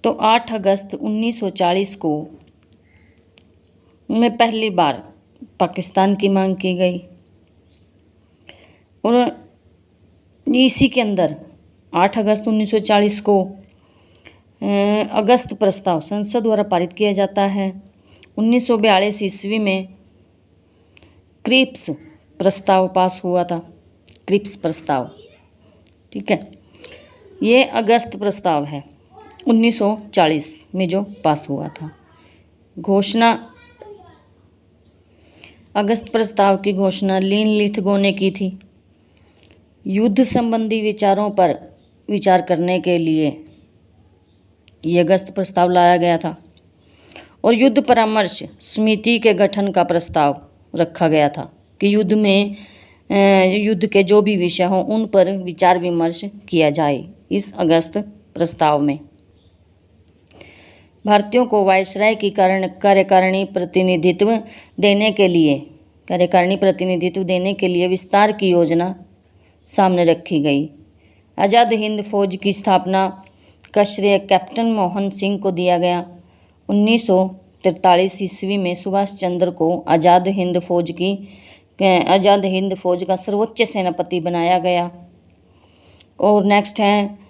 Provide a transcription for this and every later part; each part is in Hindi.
तो 8 अगस्त 1940 को में पहली बार पाकिस्तान की मांग की गई और इसी के अंदर 8 अगस्त 1940 को अगस्त प्रस्ताव संसद द्वारा पारित किया जाता है। 1942 ईस्वी में क्रिप्स प्रस्ताव पास हुआ था। क्रिप्स प्रस्ताव, ठीक है, ये अगस्त प्रस्ताव है 1940 में जो पास हुआ था। घोषणा, अगस्त प्रस्ताव की घोषणा लीन लिथगो ने की थी। युद्ध संबंधी विचारों पर विचार करने के लिए ये अगस्त प्रस्ताव लाया गया था और युद्ध परामर्श समिति के गठन का प्रस्ताव रखा गया था कि युद्ध के जो भी विषय हों उन पर विचार विमर्श किया जाए। इस अगस्त प्रस्ताव में भारतीयों को वायसराय की कार्यकारिणी प्रतिनिधित्व देने के लिए विस्तार की योजना सामने रखी गई। आज़ाद हिंद फौज की स्थापना का श्रेय कैप्टन मोहन सिंह को दिया गया। 1943 ईस्वी में सुभाष चंद्र को आज़ाद हिंद फौज का सर्वोच्च सेनापति बनाया गया। और नेक्स्ट है,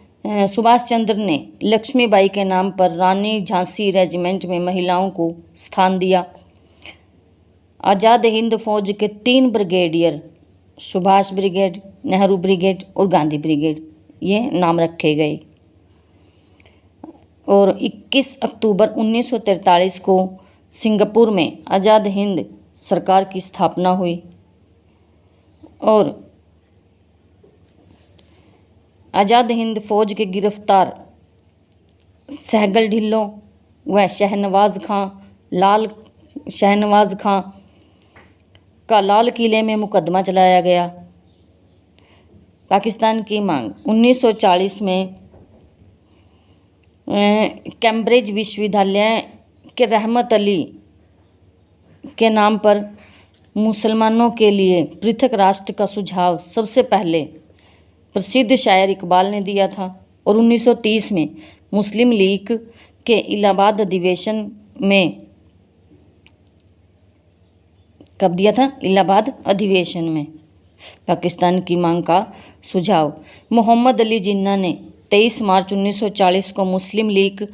सुभाष चंद्र ने लक्ष्मीबाई के नाम पर रानी झांसी रेजिमेंट में महिलाओं को स्थान दिया। आज़ाद हिंद फौज के 3 brigadier, Subhash brigade, Nehru brigade और गांधी ब्रिगेड, ये नाम रखे गए। और 21 अक्टूबर 1943 को सिंगापुर में आज़ाद हिंद सरकार की स्थापना हुई और आज़ाद हिंद फौज के गिरफ्तार सहगल ढिल्लों व शहनवाज खां का लाल किले में मुकदमा चलाया गया। पाकिस्तान की मांग 1940 में कैम्ब्रिज विश्वविद्यालय के रहमत अली के नाम पर मुसलमानों के लिए पृथक राष्ट्र का सुझाव सबसे पहले प्रसिद्ध शायर इकबाल ने दिया था। और 1930 में मुस्लिम लीग के इलाहाबाद अधिवेशन में, कब दिया था? इलाहाबाद अधिवेशन में पाकिस्तान की मांग का सुझाव मोहम्मद अली जिन्ना ने 23 मार्च 1940 को मुस्लिम लीग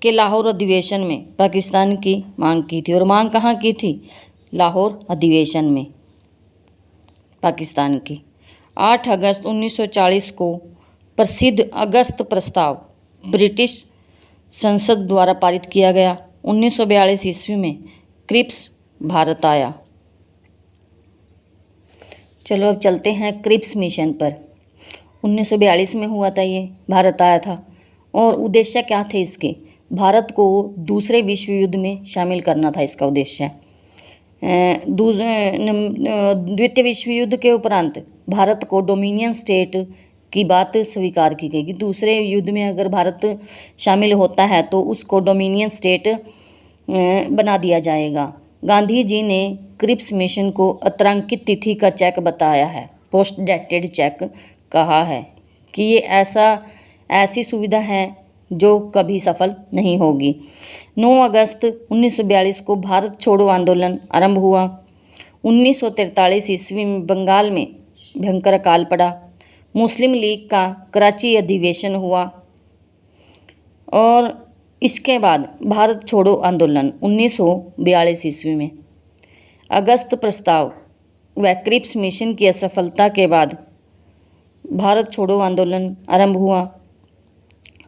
के लाहौर अधिवेशन में पाकिस्तान की मांग की थी। और मांग कहाँ की थी? लाहौर अधिवेशन में पाकिस्तान की। 8 अगस्त 1940 को प्रसिद्ध अगस्त प्रस्ताव ब्रिटिश संसद द्वारा पारित किया गया। 1942 ईस्वी में क्रिप्स भारत आया। चलो अब चलते हैं क्रिप्स मिशन पर। 1942 में हुआ था, ये भारत आया था और उद्देश्य क्या थे इसके? भारत को दूसरे विश्व युद्ध में शामिल करना था इसका उद्देश्य। द्वितीय विश्व युद्ध के उपरांत भारत को डोमिनियन स्टेट की बात स्वीकार की गई कि दूसरे युद्ध में अगर भारत शामिल होता है तो उसको डोमिनियन स्टेट बना दिया जाएगा। गांधी जी ने क्रिप्स मिशन को अतारांकित तिथि का चेक बताया है, पोस्ट डेटेड चेक कहा है कि ये ऐसी सुविधा है जो कभी सफल नहीं होगी। 9 अगस्त 1942 को भारत छोड़ो आंदोलन आरंभ हुआ। 1943 ईस्वी में बंगाल में भयंकर अकाल पड़ा। मुस्लिम लीग का कराची अधिवेशन हुआ और इसके बाद भारत छोड़ो आंदोलन 1942 ईस्वी में। अगस्त प्रस्ताव व क्रिप्स मिशन की असफलता के बाद भारत छोड़ो आंदोलन आरंभ हुआ।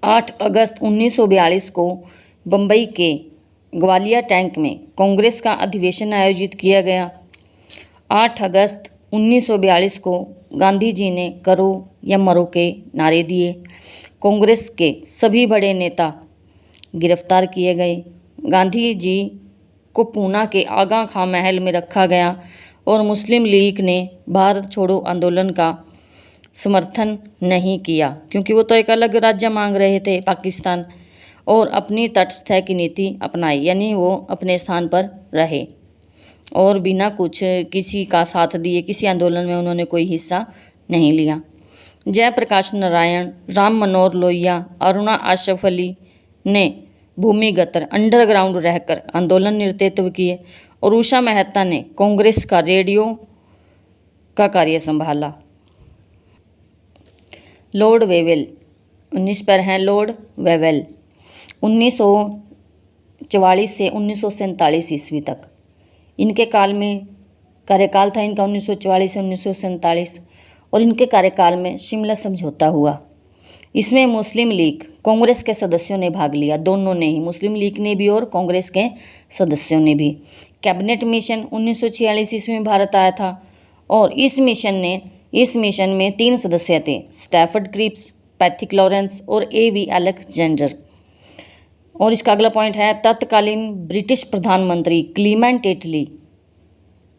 8 अगस्त 1942 को बम्बई के ग्वालियर टैंक में कांग्रेस का अधिवेशन आयोजित किया गया। 8 अगस्त 1942 को गांधी जी ने करो या मरो के नारे दिए। कांग्रेस के सभी बड़े नेता गिरफ्तार किए गए। गांधी जी को पूना के आगा खां महल में रखा गया और मुस्लिम लीग ने भारत छोड़ो आंदोलन का समर्थन नहीं किया क्योंकि वो तो एक अलग राज्य मांग रहे थे पाकिस्तान, और अपनी तटस्थ की नीति अपनाई, यानी वो अपने स्थान पर रहे और बिना कुछ किसी का साथ दिए किसी आंदोलन में उन्होंने कोई हिस्सा नहीं लिया। जयप्रकाश नारायण, राम मनोहर लोहिया, अरुणा अशरफ अली ने भूमिगत अंडरग्राउंड रहकर आंदोलन नेतृत्व किए और उषा मेहता ने कांग्रेस का रेडियो का कार्य संभाला। लॉर्ड वेवेल 19 पर हैं लॉर्ड वेवेल 1944 से 1947 ईस्वी तक इनके काल में कार्यकाल था इनका 1944 से 1947 और इनके कार्यकाल में शिमला समझौता हुआ। इसमें मुस्लिम लीग कांग्रेस के सदस्यों ने भाग लिया, दोनों ने ही, मुस्लिम लीग ने भी और कांग्रेस के सदस्यों ने भी। कैबिनेट मिशन 1946 ईस्वी में भारत आया था और इस मिशन में 3 सदस्य थे, स्टैफर्ड क्रिप्स, पैथिक लॉरेंस और A.V. अलेक्जेंडर। और इसका अगला पॉइंट है, तत्कालीन ब्रिटिश प्रधानमंत्री क्लीमेंट एटली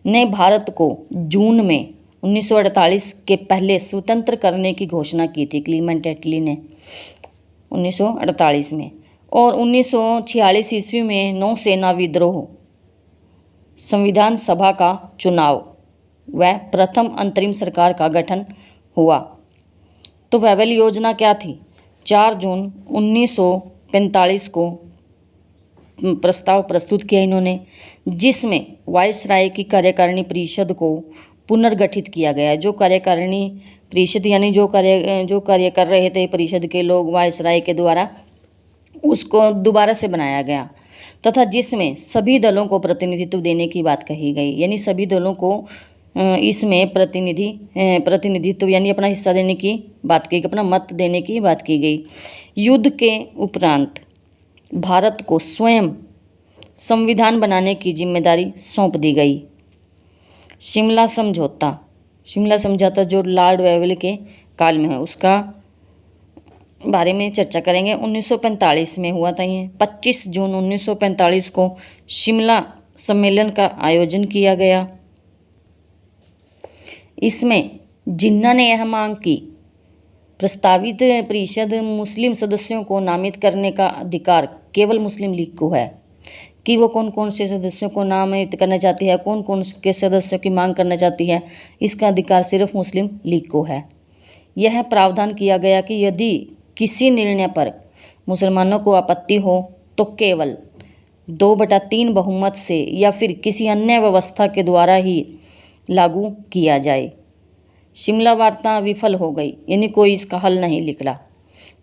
ने भारत को जून में 1948 के पहले स्वतंत्र करने की घोषणा की थी। क्लीमेंट एटली ने 1948 में। और 1946 ईस्वी में नौसेना विद्रोह, संविधान सभा का चुनाव व प्रथम अंतरिम सरकार का गठन हुआ। तो वेवेल योजना क्या थी? 4 जून 1945 को प्रस्ताव प्रस्तुत किया इन्होंने, जिसमें वायसराय की कार्यकारिणी परिषद को पुनर्गठित किया गया। जो कार्यकारिणी परिषद यानी जो कार्य कर रहे थे परिषद के लोग वायसराय के द्वारा, उसको दोबारा से बनाया गया तथा जिसमें सभी दलों को प्रतिनिधित्व देने की बात कही गई। यानी सभी दलों को इसमें प्रतिनिधित्व यानी अपना हिस्सा देने की बात की, अपना मत देने की बात की गई। युद्ध के उपरांत भारत को स्वयं संविधान बनाने की जिम्मेदारी सौंप दी गई। शिमला समझौता जो लॉर्ड वेवेल के काल में है उसका बारे में चर्चा करेंगे। 1945 में हुआ था ये। 25 जून 1945 को शिमला सम्मेलन का आयोजन किया गया। इसमें जिन्ना ने यह मांग की, प्रस्तावित परिषद मुस्लिम सदस्यों को नामित करने का अधिकार केवल मुस्लिम लीग को है कि वो कौन कौन से सदस्यों को नामित करना चाहती है, कौन कौन के सदस्यों की मांग करना चाहती है, इसका अधिकार सिर्फ मुस्लिम लीग को है। यह प्रावधान किया गया कि यदि किसी निर्णय पर मुसलमानों को आपत्ति हो तो केवल 2/3 बहुमत से या फिर किसी अन्य व्यवस्था के द्वारा ही लागू किया जाए। शिमला वार्ता विफल हो गई, यानी कोई इसका हल नहीं निकला।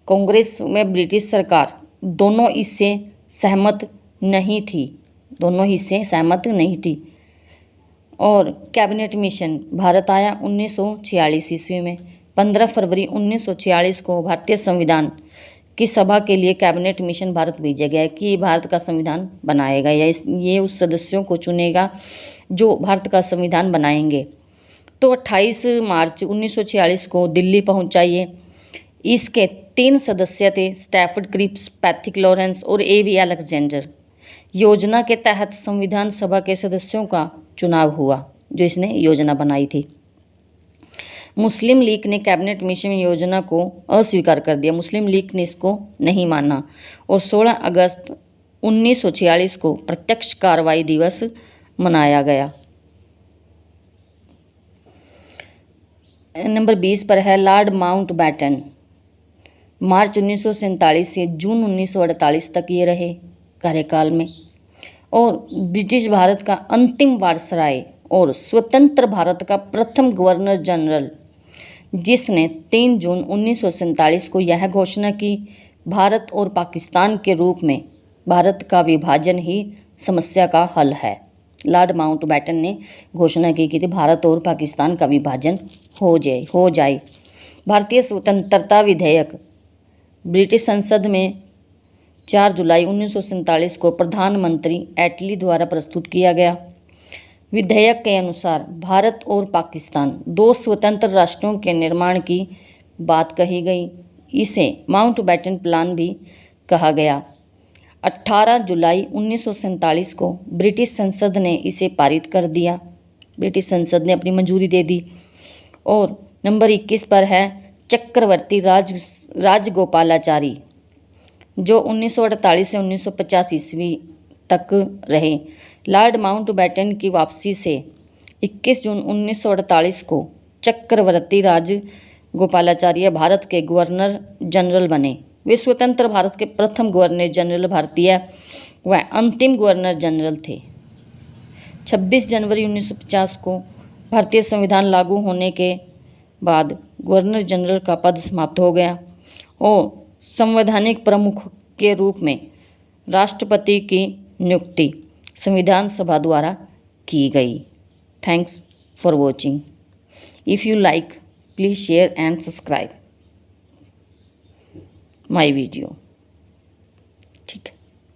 कांग्रेस में ब्रिटिश सरकार दोनों इससे सहमत नहीं थी और कैबिनेट मिशन भारत आया 1946 ईस्वी में। 15 फरवरी 1946 को भारतीय संविधान की सभा के लिए कैबिनेट मिशन भारत भेजा गया कि भारत का संविधान बनाएगा या ये उस सदस्यों को चुनेगा जो भारत का संविधान बनाएंगे। तो 28 मार्च 1946 को दिल्ली पहुंचा ये। इसके 3 सदस्य थे, स्टैफर्ड क्रिप्स, पैथिक लॉरेंस और A.V. अलेक्जेंडर। योजना के तहत संविधान सभा के सदस्यों का चुनाव हुआ जो इसने योजना बनाई थी। मुस्लिम लीग ने कैबिनेट मिशन योजना को अस्वीकार कर दिया, मुस्लिम लीग ने इसको नहीं माना और 16 अगस्त 1946 को प्रत्यक्ष कार्रवाई दिवस मनाया गया। नंबर 20 पर है लॉर्ड माउंटबेटन। मार्च 1947 से जून 1948 तक ये रहे कार्यकाल में और ब्रिटिश भारत का अंतिम वायसराय और स्वतंत्र भारत का प्रथम गवर्नर जनरल, जिसने 3 जून 1947 को यह घोषणा की भारत और पाकिस्तान के रूप में भारत का विभाजन ही समस्या का हल है। लॉर्ड माउंटबेटन ने घोषणा की थी भारत और पाकिस्तान का विभाजन हो जाए। भारतीय स्वतंत्रता विधेयक ब्रिटिश संसद में 4 जुलाई 1947 को प्रधानमंत्री एटली द्वारा प्रस्तुत किया गया। विधेयक के अनुसार भारत और पाकिस्तान 2 स्वतंत्र राष्ट्रों के निर्माण की बात कही गई। इसे माउंटबेटन प्लान भी कहा गया। 18 जुलाई 1947 को ब्रिटिश संसद ने इसे पारित कर दिया। ब्रिटिश संसद ने अपनी मंजूरी दे दी। और नंबर 21 पर है चक्रवर्ती राजगोपालाचारी, जो 1948 से 1950 ईस्वी तक रहे। लॉर्ड माउंटबेटन की वापसी से 21 जून 1948 को चक्रवर्ती राजगोपालाचार्य भारत के गवर्नर जनरल बने। वे स्वतंत्र भारत के प्रथम गवर्नर जनरल भारतीय व अंतिम गवर्नर जनरल थे। 26 जनवरी 1950 को भारतीय संविधान लागू होने के बाद गवर्नर जनरल का पद समाप्त हो गया और संवैधानिक प्रमुख के रूप में राष्ट्रपति की नियुक्ति संविधान सभा द्वारा की गई। Thanks for watching. If you like, please share and subscribe my video.